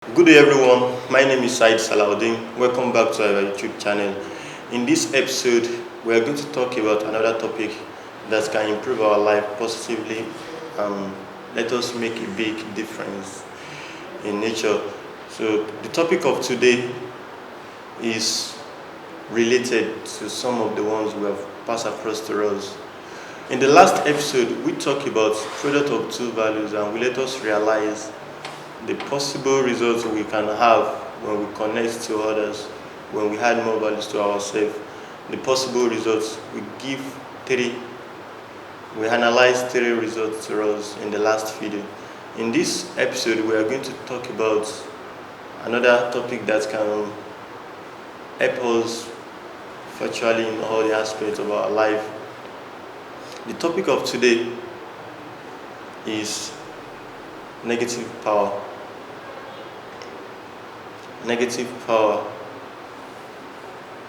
Good day everyone, my name is Said Salahuddin. Welcome back to our YouTube channel. In this episode, we are going to talk about another topic that can improve our life positively and let us make a big difference in nature. So the topic of today is related to some of the ones we have passed across to us. In the last episode, we talked about product of two values and we let us realize the possible results we can have when we connect to others, when we add more values to ourselves. The possible results we give three, we analyze three results to us in the last video. In this episode, we are going to talk about another topic that can help us virtually in all the aspects of our life. The topic of today is negative power. Negative power.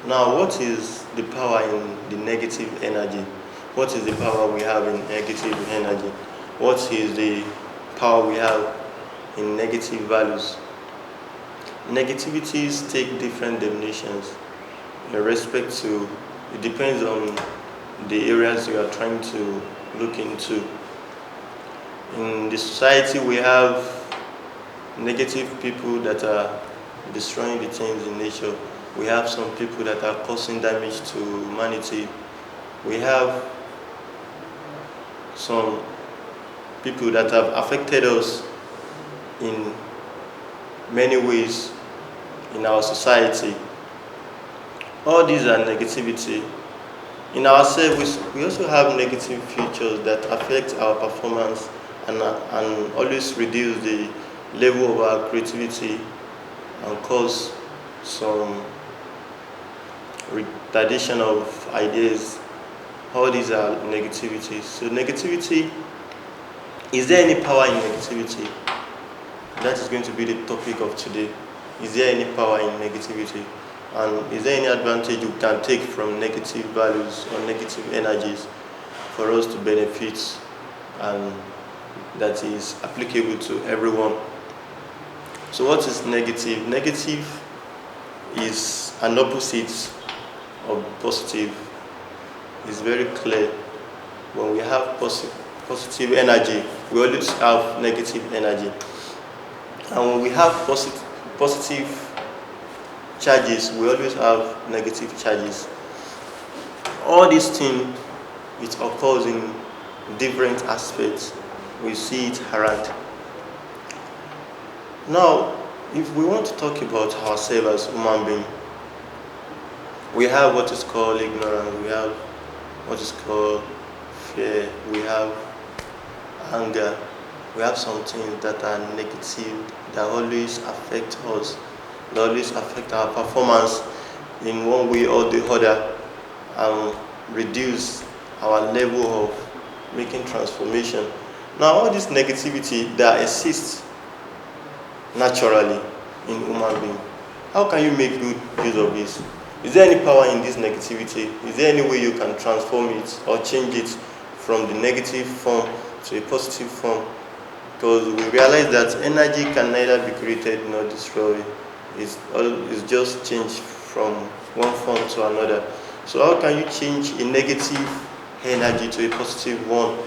Now, what is the power in the negative energy? What is the power we have in negative energy? What is the power we have in negative values? Negativities take different definitions in respect to, it depends on the areas you are trying to look into. In the society, we have negative people that are destroying the things in nature. We have some people that are causing damage to humanity. We have some people that have affected us in many ways in our society. All these are negativity. In ourselves, we also have negative features that affect our performance and always reduce the level of our creativity and cause some retardation of ideas. All these are negativity. So negativity, is there any power in negativity? That is going to be the topic of today. Is there any power in negativity? And is there any advantage we can take from negative values or negative energies for us to benefit and that is applicable to everyone? So what is negative? Negative is an opposite of positive. It's very clear. When we have positive energy, we always have negative energy. And when we have positive charges, we always have negative charges. All these things, it occurs in different aspects. We see it around. Now, if we want to talk about ourselves as human beings, we have what is called ignorance, we have what is called fear, we have anger, we have some things that are negative, that always affect us, that always affect our performance in one way or the other, and reduce our level of making transformation. Now, all this negativity that exists naturally in human being, how can you make good use of this? Is there any power in this negativity? Is there any way you can transform it or change it from the negative form to a positive form? Because we realize that energy can neither be created nor destroyed. It's just changed from one form to another. So how can you change a negative energy to a positive one?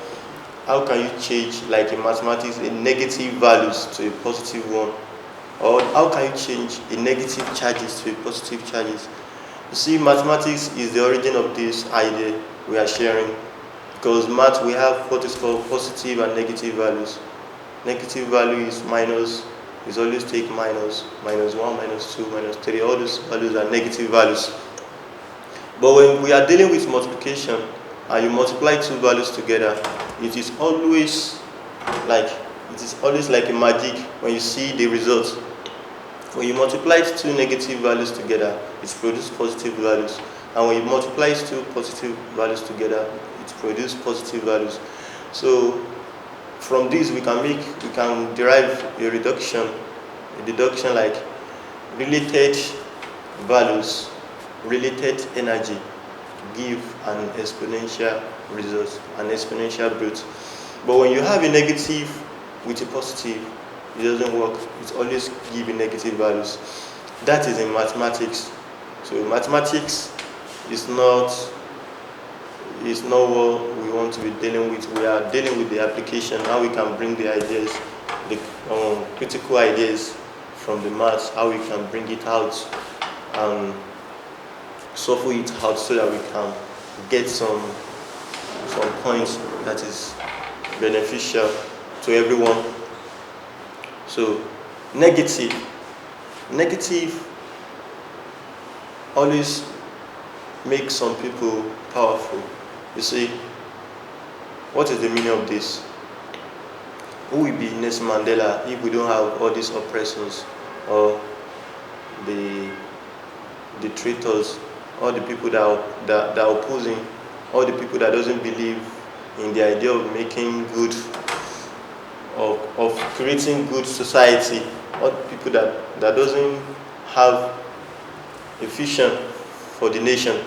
How can you change, like in mathematics, a negative values to a positive one? Or how can you change a negative charges to a positive charges? You see, mathematics is the origin of this idea we are sharing. Because math, we have what is called positive and negative values. Negative value is minus, is always take minus, minus 1, minus 2, minus 3. All those values are negative values. But when we are dealing with multiplication, and you multiply two values together, it is always like a magic when you see the result. When you multiply two negative values together, it produces positive values. And when you multiply two positive values together, it produces positive values. So from this we can derive a deduction like related values, related energy give an exponential result, an exponential growth. But when you have a negative with a positive, it doesn't work. It's always giving negative values. That is in mathematics. So mathematics is not what we want to be dealing with. We are dealing with the application, how we can bring the ideas, the critical ideas from the maths, how we can bring it out and shuffle it out so that we can get some points that is beneficial to everyone. So negative always makes some people powerful. You see, what is the meaning of this? Who will be Nelson Mandela if we don't have all these oppressors or the traitors, all the people that are opposing, all the people that doesn't believe in the idea of making good, of creating good society, all the people that doesn't have a vision for the nation?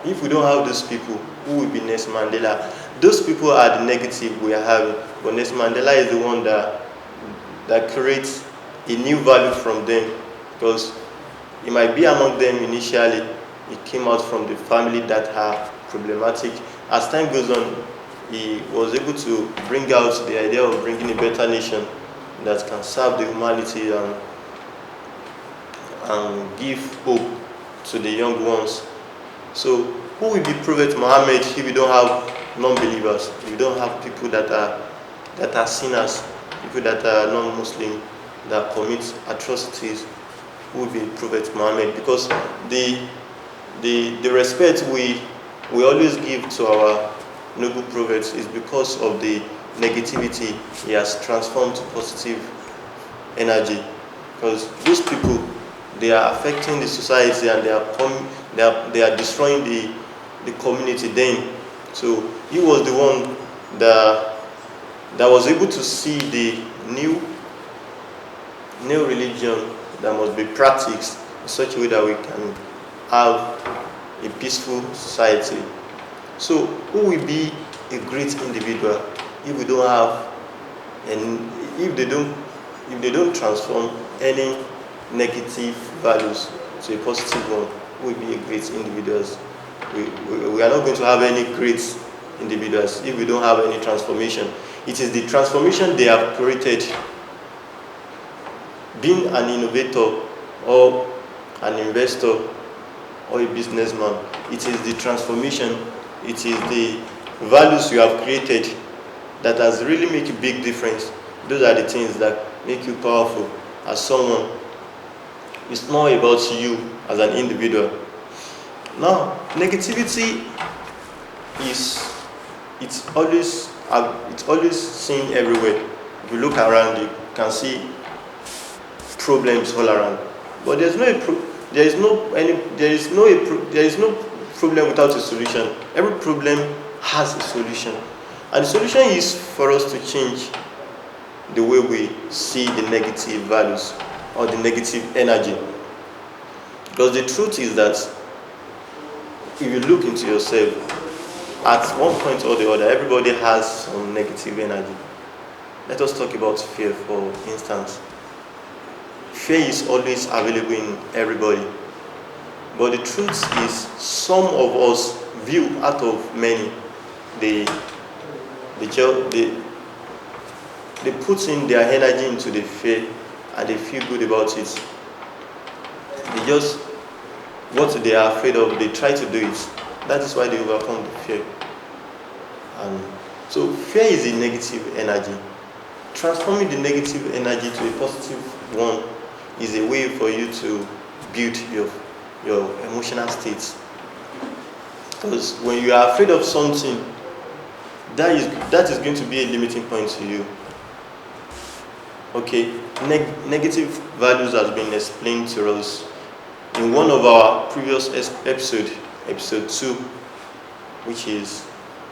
If we don't have those people, who will be Nelson Mandela? Those people are the negative we are having, but Nelson Mandela is the one that creates a new value from them, because he might be among them initially. He came out from the family that are problematic. As time goes on, he was able to bring out the idea of bringing a better nation that can serve the humanity and give hope to the young ones. So who will be Prophet Muhammad if we don't have non-believers, if we don't have people that are sinners, people that are non-Muslim, that commit atrocities? Who will be Prophet Muhammad? Because the respect we always give to our noble prophets is because of the negativity he has transformed to positive energy. Because these people, they are affecting the society and they are destroying the community then. So he was the one that was able to see the new religion that must be practiced in such a way that we can have a peaceful society. So who will be a great individual if we don't have, and if they don't transform any negative values to a positive one? Who will be a great individuals? We are not going to have any great individuals if we don't have any transformation. It is the transformation they have created. Being an innovator or an investor or a businessman, it is the transformation, it is the values you have created that has really made a big difference. Those are the things that make you powerful as someone. It's more about you as an individual. Now, negativity it's always seen everywhere. If you look around, you can see problems all around. But there is no problem without a solution. Every problem has a solution, and the solution is for us to change the way we see the negative values or the negative energy. Because the truth is that if you look into yourself, at one point or the other, everybody has some negative energy. Let us talk about fear, for instance. Fear is always available in everybody. But the truth is, some of us view out of many, they put in their energy into the fear and they feel good about it. They just, what they are afraid of, they try to do it. That is why they overcome the fear. And so fear is a negative energy. Transforming the negative energy to a positive one is a way for you to build your emotional state. Because when you are afraid of something, that is going to be a limiting point to you. Okay, negative values has been explained to us in one of our previous episode 2, which is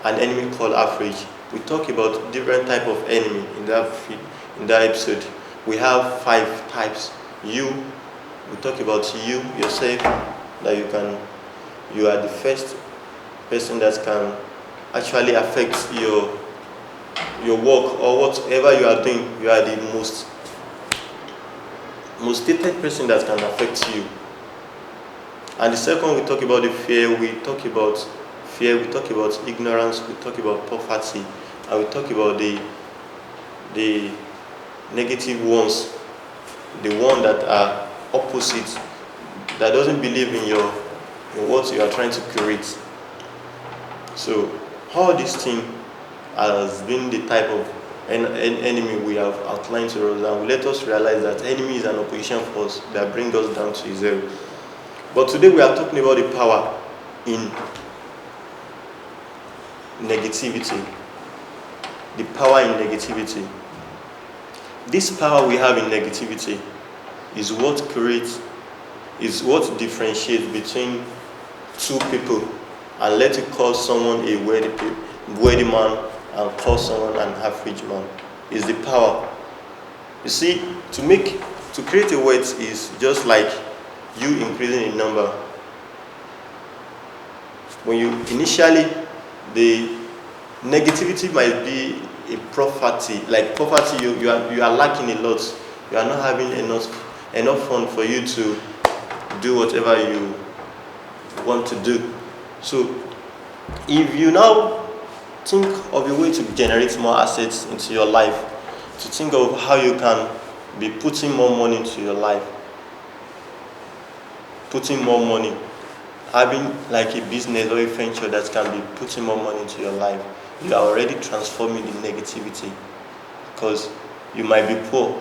an enemy called average. We talk about different type of enemy in that episode. We have 5 types. We talk about you yourself, that you are the first person that can actually affect your work or whatever you are doing. You are the most most stated person that can affect you. And the second, we talk about the fear, we talk about ignorance, we talk about poverty, and we talk about the negative ones, the one that are opposite, that doesn't believe in what you are trying to create. So all this thing has been the type of enemy we have outlined to us, and we let us realize that enemy is an opposition force that brings us down to zero. But today we are talking about the power in negativity. The power in negativity. This power we have in negativity is what differentiates between two people, and let it call someone a wealthy man and call someone an average man. Is the power. You see, to create a wealth is just like you increasing in number. When you initially, the negativity might be a poverty. Like poverty, you are lacking a lot. You are not having enough fund for you to do whatever you want to do. So if you now think of a way to generate more assets into your life, to think of how you can be putting more money into your life, putting more money, having like a business or a venture that can be putting more money into your life, you are already transforming the negativity. Because you might be poor,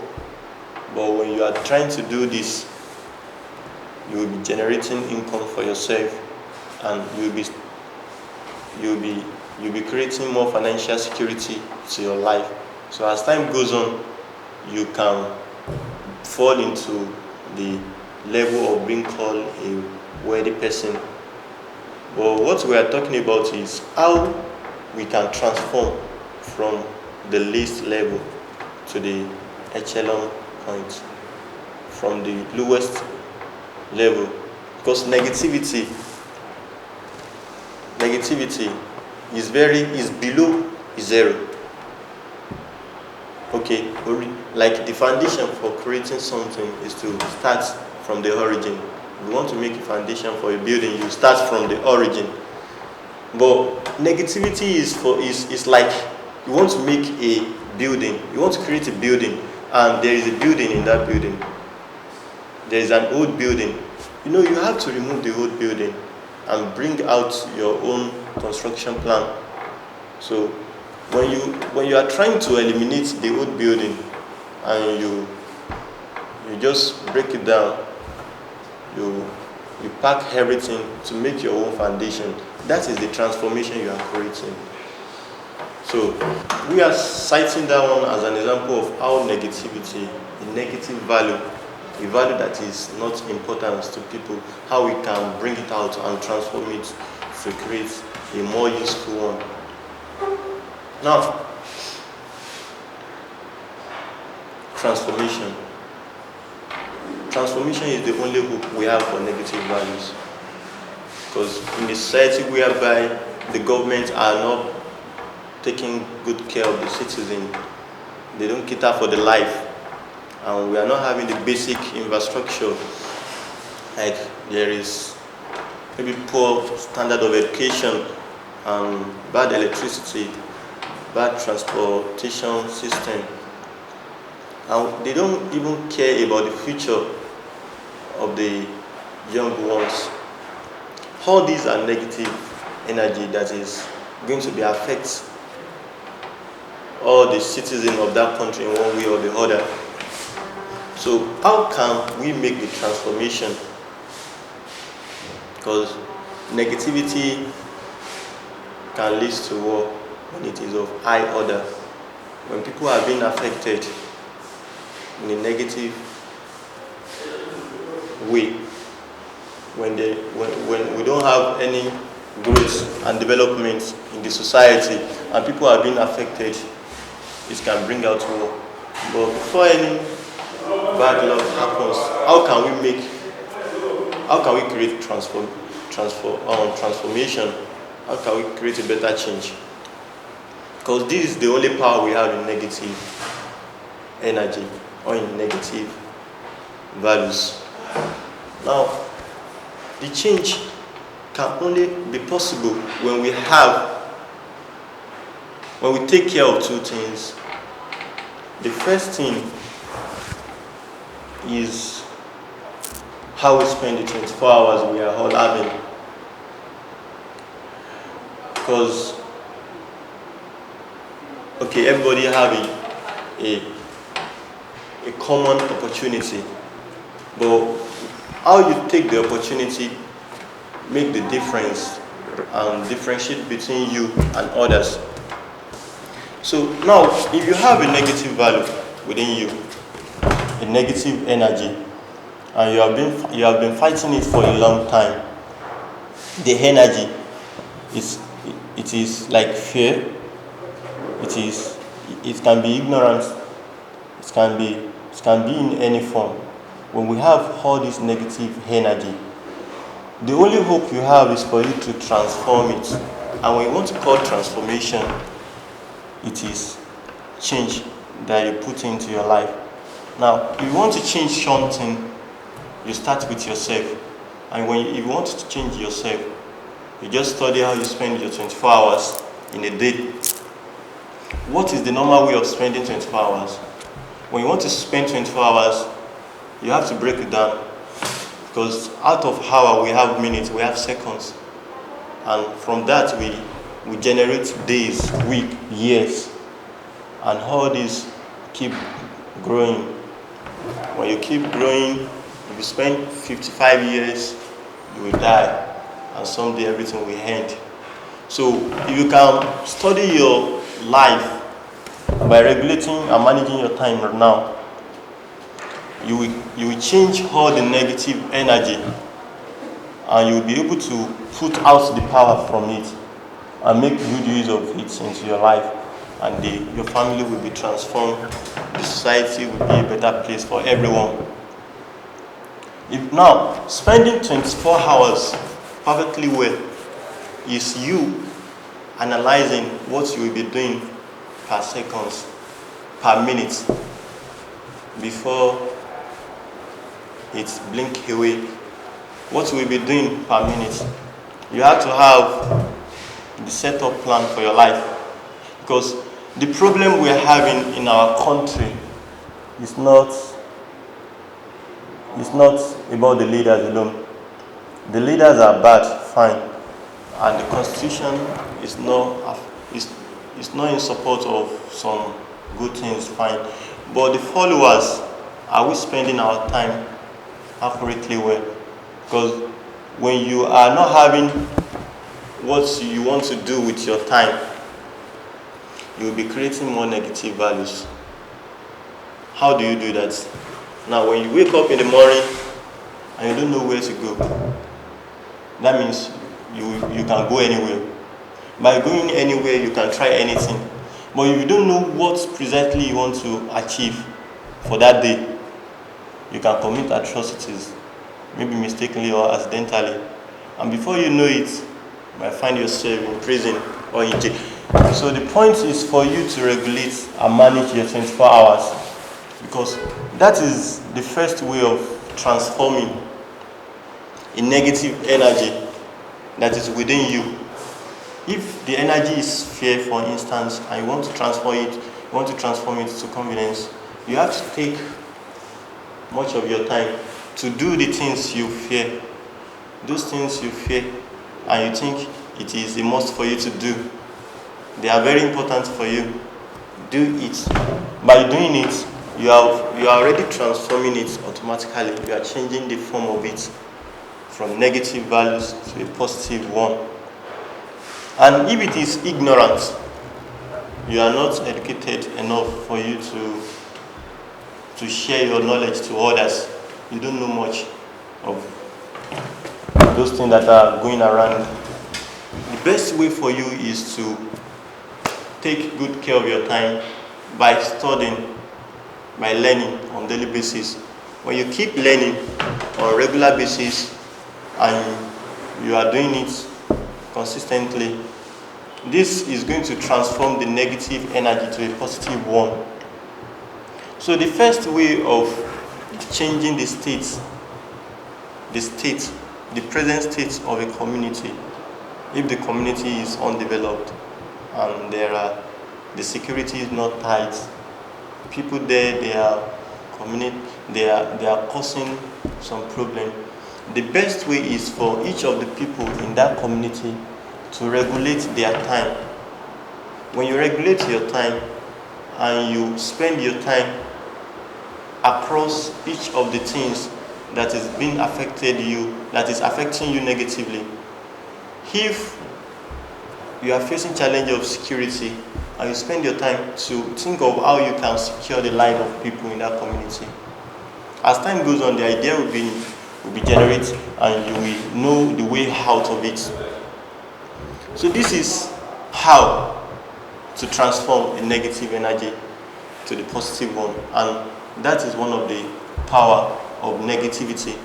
but when you are trying to do this, you will be generating income for yourself, and you'll be creating more financial security to your life. So as time goes on, you can fall into the level of being called a wealthy person. But what we are talking about is how we can transform from the least level to the echelon point, from the lowest level. Because negativity is below zero. Okay, like the foundation for creating something is to start from the origin. If you want to make a foundation for a building, you start from the origin. But negativity is like you want to make a building, you want to create a building, and there is a building in that building. There is an old building. You have to remove the old building and bring out your own construction plan. So when you are trying to eliminate the old building and you just break it down, you pack everything to make your own foundation. That is the transformation you are creating. So we are citing that one as an example of how negativity, the negative value, a value that is not important to people, how we can bring it out and transform it to create a more useful one. Now, transformation. Transformation is the only hope we have for negative values. Because in a society whereby the government are not taking good care of the citizen, they don't cater for the life, and we are not having the basic infrastructure, like there is maybe poor standard of education and bad electricity, bad transportation system, and they don't even care about the future of the young ones. All these are negative energy that is going to be affect all the citizens of that country in one way or the other. So how can we make the transformation? Because negativity can lead to war when it is of high order. When people are being affected in a negative way, when we don't have any growth and development in the society and people are being affected, it can bring out war. But before any bad luck happens, how can we create transformation? How can we create a better change? Because this is the only power we have in negative energy or in negative values. Now, the change can only be possible when we take care of two things. The first thing is how we spend the 24 hours we are all having. Because, okay, everybody have a common opportunity, but how you take the opportunity make the difference and differentiate between you and others. So now, if you have a negative value within you, a negative energy, and you have been fighting it for a long time, the energy is like fear. It can be ignorance. It can be in any form. When we have all this negative energy, the only hope you have is for you to transform it. And when you want to call transformation, it is change that you put into your life. Now, if you want to change something, you start with yourself. And if you want to change yourself, you just study how you spend your 24 hours in a day. What is the normal way of spending 24 hours? When you want to spend 24 hours, you have to break it down. Because out of hour, we have minutes, we have seconds. And from that, we generate days, week, years. And all this keep growing. When you keep growing, if you spend 55 years, you will die. And someday everything will end. So if you can study your life by regulating and managing your time right now, you will change all the negative energy, and you will be able to put out the power from it and make good use of it into your life, and your family will be transformed. The society will be a better place for everyone. If now spending 24 hours perfectly well is you analyzing what you will be doing per seconds, per minute, before it blink away, what you will be doing per minute. You have to have the setup plan for your life, because the problem we are having in our country is not about the leaders alone. The leaders are bad, fine, and the constitution is not in support of some good things, fine. But the followers, are we spending our time accurately well? Because when you are not having what you want to do with your time, you will be creating more negative values. How do you do that? Now, when you wake up in the morning and you don't know where to go, that means you can go anywhere. By going anywhere, you can try anything. But if you don't know what precisely you want to achieve for that day, you can commit atrocities, maybe mistakenly or accidentally. And before you know it, you might find yourself in prison or in jail. So the point is for you to regulate and manage your 24 hours, because that is the first way of transforming a negative energy that is within you. If the energy is fear, for instance, and you want to transform it to confidence, you have to take much of your time to do the things you fear. Those things you fear and you think it is a must for you to do, they are very important for you. Do it. By doing it, you are already transforming it automatically. You are changing the form of it from negative values to a positive one. And if it is ignorant, you are not educated enough for you to share your knowledge to others. You don't know much of those things that are going around. The best way for you is to take good care of your time by studying, by learning on daily basis. When you keep learning on a regular basis and you are doing it consistently, this is going to transform the negative energy to a positive one. So the first way of changing the state, the present state of a community. If the community is undeveloped and the security is not tight, people there they are causing some problem. The best way is for each of the people in that community to regulate their time. When you regulate your time and you spend your time across each of the things that is being that is affecting you negatively. If you are facing challenge of security and you spend your time to think of how you can secure the life of people in that community, as time goes on, the idea will be generated and you will know the way out of it. So this is how to transform a negative energy to the positive one, and that is one of the power of negativity.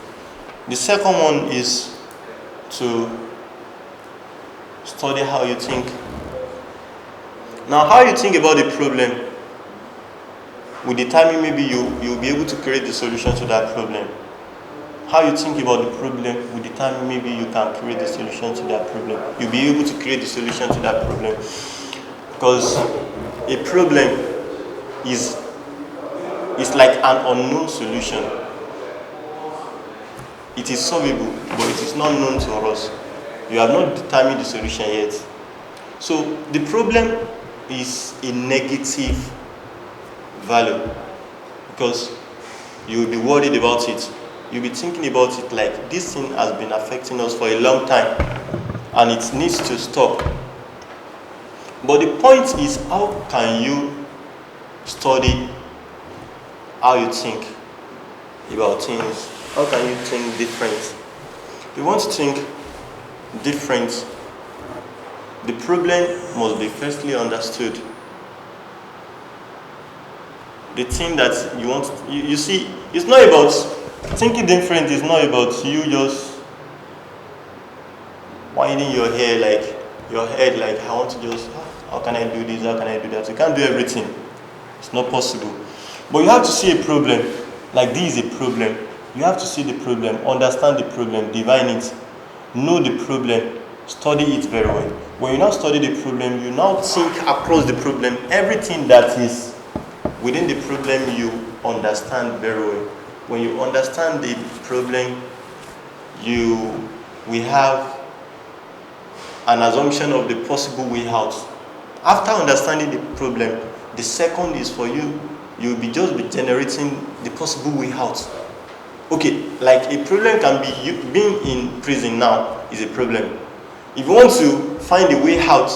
The second one is to study how you think. Now, how you think about the problem will determine maybe you'll be able to create the solution to that problem. How you think about the problem will determine maybe you can create the solution to that problem. You'll be able to create the solution to that problem. Because a problem is like an unknown solution. It is solvable, but it is not known to us. You have not determined the solution yet. So the problem is a negative value because you will be worried about it. You'll be thinking about it like this thing has been affecting us for a long time and it needs to stop. But the point is, how can you study how you think about things? How can you think different? If you want to think different, the problem must be firstly understood. The thing that you want, you see, it's not about thinking different, it's not about you just winding your head like, I want to just, how can I do this, how can I do that? You can't do everything. It's not possible. But you have to see a problem, like this is a problem. You have to see the problem, understand the problem, divine it, know the problem, study it very well. When you now study the problem, you now think across the problem, everything that is within the problem you understand very well. When you understand the problem, we have an assumption of the possible way out. After understanding the problem, the second is for you'll be generating the possible way out. Okay, like a problem can be you being in prison now is a problem. If you want to find a way out,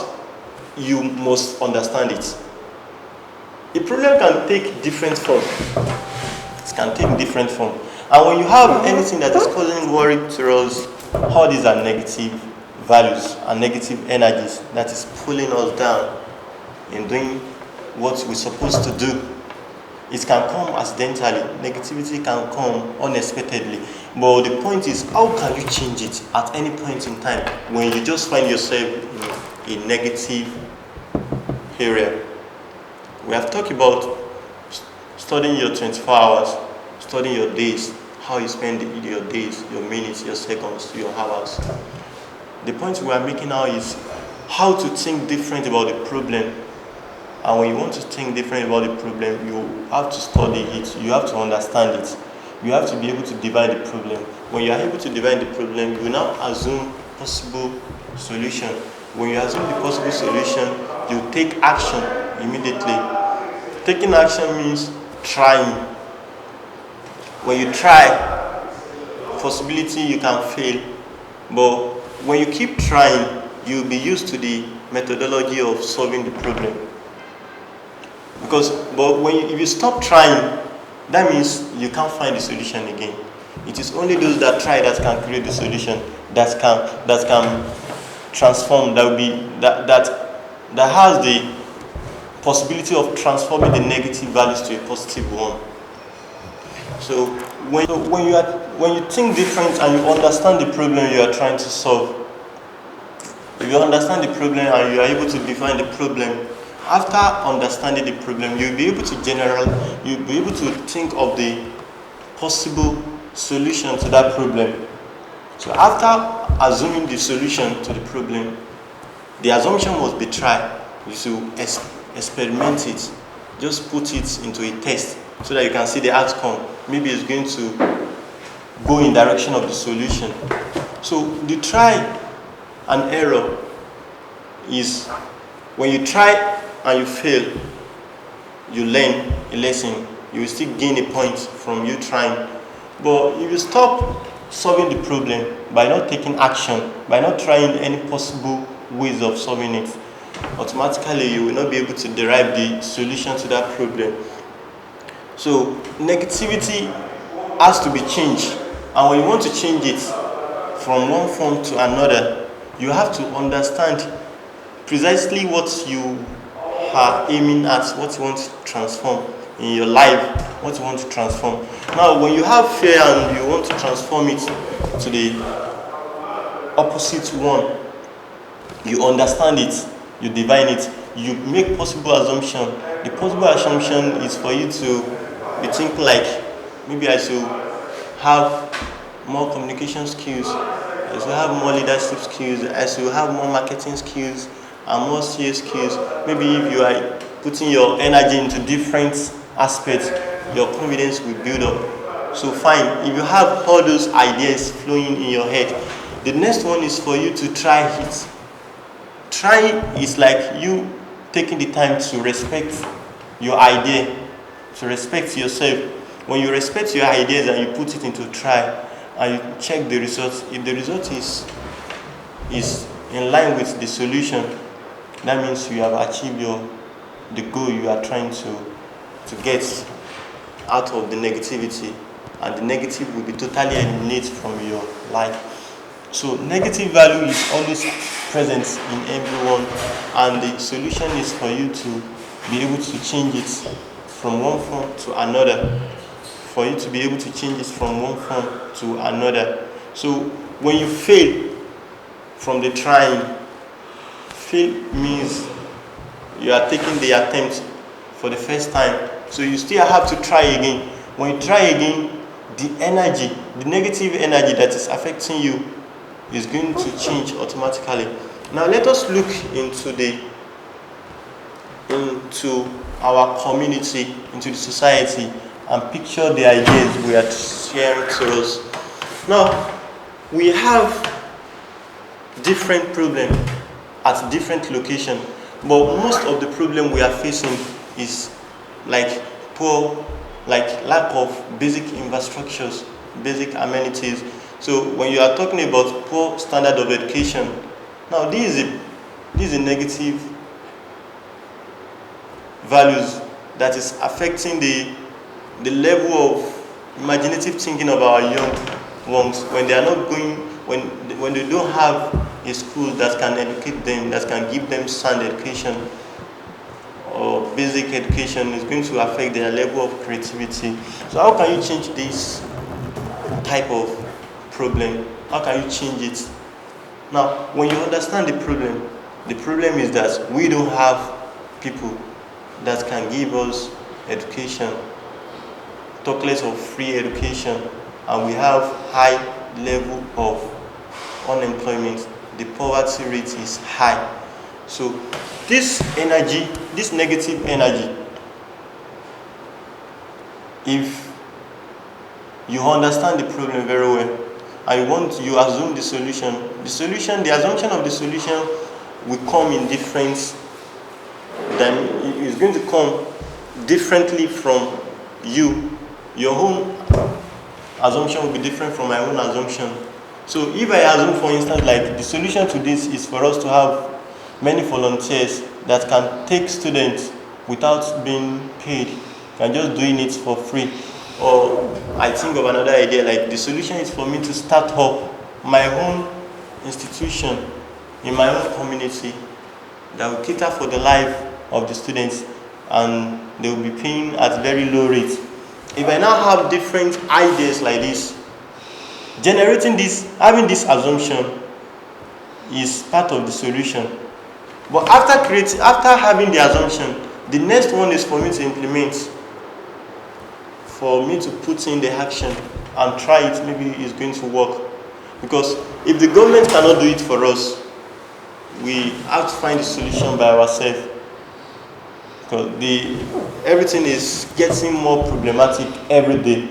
you must understand it. A problem can take different form. It can take different form. And when you have anything that is causing worry to us, all these are negative values and negative energies that is pulling us down in doing what we're supposed to do. It can come accidentally. Negativity can come unexpectedly. But the point is, how can you change it at any point in time when you just find yourself in a negative area? We have talked about studying your 24 hours, studying your days, how you spend your days, your minutes, your seconds, your hours. The point we are making now is how to think different about the problem. And when you want to think different about the problem, you have to study it, you have to understand it. You have to be able to divide the problem. When you are able to divide the problem, you now assume possible solution. When you assume the possible solution, you take action immediately. Taking action means trying. When you try, possibility you can fail. But when you keep trying, you'll be used to the methodology of solving the problem. But if you stop trying, that means you can't find the solution again. It is only those that try that can create the solution, that can transform, that has the possibility of transforming the negative values to a positive one. So when you think different and you understand the problem you are trying to solve, if you understand the problem and you are able to define the problem, after understanding the problem, you'll be able to think of the possible solution to that problem. So after assuming the solution to the problem, the assumption must be tried. You should experiment it. Just put it into a test so that you can see the outcome. Maybe it's going to go in direction of the solution. So the try and error is when you try and you fail, you learn a lesson. You will still gain a point from you trying. But if you stop solving the problem by not taking action, by not trying any possible ways of solving it, automatically you will not be able to derive the solution to that problem. So negativity has to be changed, and when you want to change it from one form to another, you have to understand precisely what you are aiming at, what you want to transform in your life, what you want to transform. Now, when you have fear and you want to transform it to the opposite one, you understand it, you divine it, you make possible assumption. The possible assumption is for you to be thinking like, maybe I should have more communication skills, I should have more leadership skills, I should have more marketing skills and more sales skills. Maybe if you are putting your energy into different aspects, your confidence will build up. So fine, if you have all those ideas flowing in your head, the next one is for you to try it. Try is like you taking the time to respect your idea, to respect yourself. When you respect your ideas and you put it into try and you check the results, if the result is in line with the solution, that means you have achieved the goal you are trying to get out of the negativity, and the negative will be totally eliminated from your life. So negative value is always present in everyone, and the solution is for you to be able to change it from one form to another. For you to be able to change it from one form to another. So when you fail from the trying, fail means you are taking the attempt for the first time. So you still have to try again. When you try again, the energy, the negative energy that is affecting you is going to change automatically. Now let us look into our community, into the society, and picture the ideas we are sharing to us. Now, we have different problems at different locations, but most of the problem we are facing is like lack of basic infrastructures, basic amenities. So when you are talking about poor standard of education, now this is a negative values that is affecting the level of imaginative thinking of our young ones when they are not going, when they don't have a school that can educate them, that can give them sound education or basic education. Is going to affect their level of creativity. So how can you change this type of problem? How can you change it? Now, when you understand the problem is that we don't have people that can give us education, talk less of free education, and we have high level of unemployment. The poverty rate is high. So this energy, this negative energy, if you understand the problem very well and you assume the assumption of the solution will come in different, then it's going to come differently from you. Your own assumption will be different from my own assumption. So if I assume, for instance, like the solution to this is for us to have many volunteers that can take students without being paid, and just doing it for free. Or I think of another idea, like the solution is for me to start up my own institution in my own community that will cater for the life of the students, and they will be paying at very low rates. If I now have different ideas like this, generating this, having this assumption is part of the solution. But after having the assumption, the next one is for me to implement. for me to put in the action and try it. Maybe it's going to work. Because if the government cannot do it for us, we have to find a solution by ourselves. Because everything is getting more problematic every day.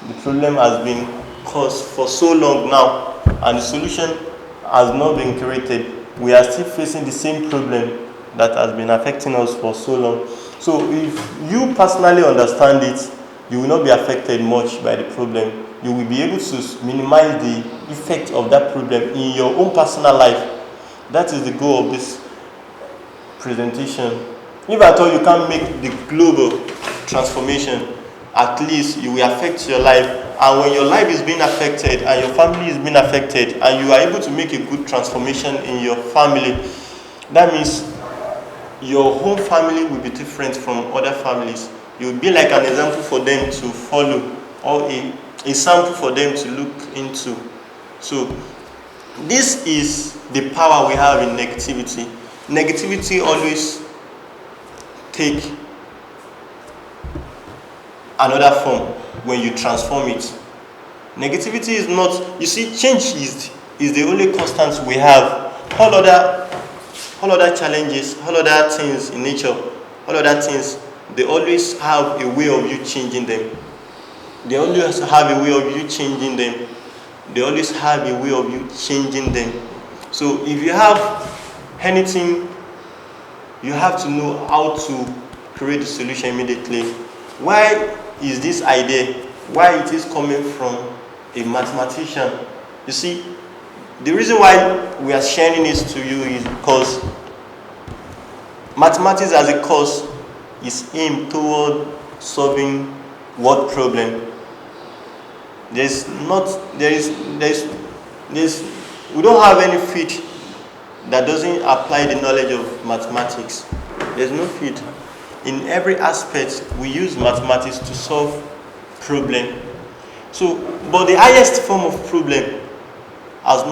The problem has been caused for so long now, and the solution has not been created. We are still facing the same problem that has been affecting us for so long. So if you personally understand it, you will not be affected much by the problem. You will be able to minimize the effect of that problem in your own personal life. That is the goal of this presentation. If at all you can't make the global transformation, at least you will affect your life. And when your life is being affected and your family is being affected and you are able to make a good transformation in your family, that means your home family will be different from other families. You will be like an example for them to follow, or a sample for them to look into. So this is the power we have in negativity. Negativity always take another form when you transform it. Negativity is not, you see, change is the only constant we have. All other challenges, all other things in nature, all other things, they always have a way of you changing them. They always have a way of you changing them. They always have a way of you changing them. So if you have anything, you have to know how to create the solution immediately. Why is this idea? Why it is coming from a mathematician? You see, the reason why we are sharing this to you is because mathematics as a course is aimed toward solving what problem? We don't have any field that doesn't apply the knowledge of mathematics. There's no field. In every aspect, we use mathematics to solve problem. So, but the highest form of problem have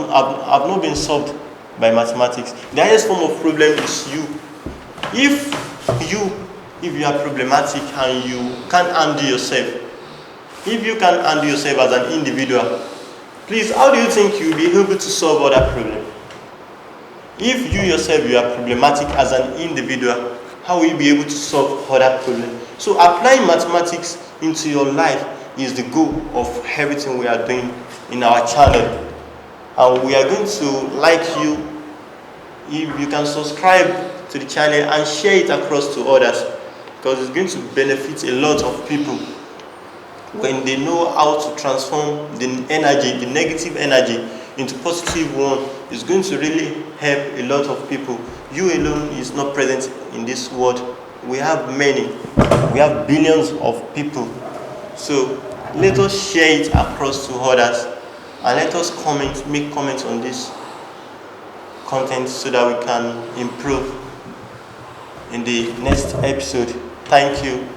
not been solved by mathematics. The highest form of problem is you. If you are problematic and you can't handle yourself, if you can't handle yourself as an individual, please, how do you think you'll be able to solve other problems? If you yourself, you are problematic as an individual, how will you be able to solve other problems? So applying mathematics into your life is the goal of everything we are doing in our channel. And we are going to like you. If you can subscribe to the channel and share it across to others, because it's going to benefit a lot of people when they know how to transform the energy, the negative energy, into positive one. It's going to really help a lot of people. You alone is not present in this world. We have many. We have billions of people. So let us share it across to others, and let us make comments on this content so that we can improve in the next episode. Thank you.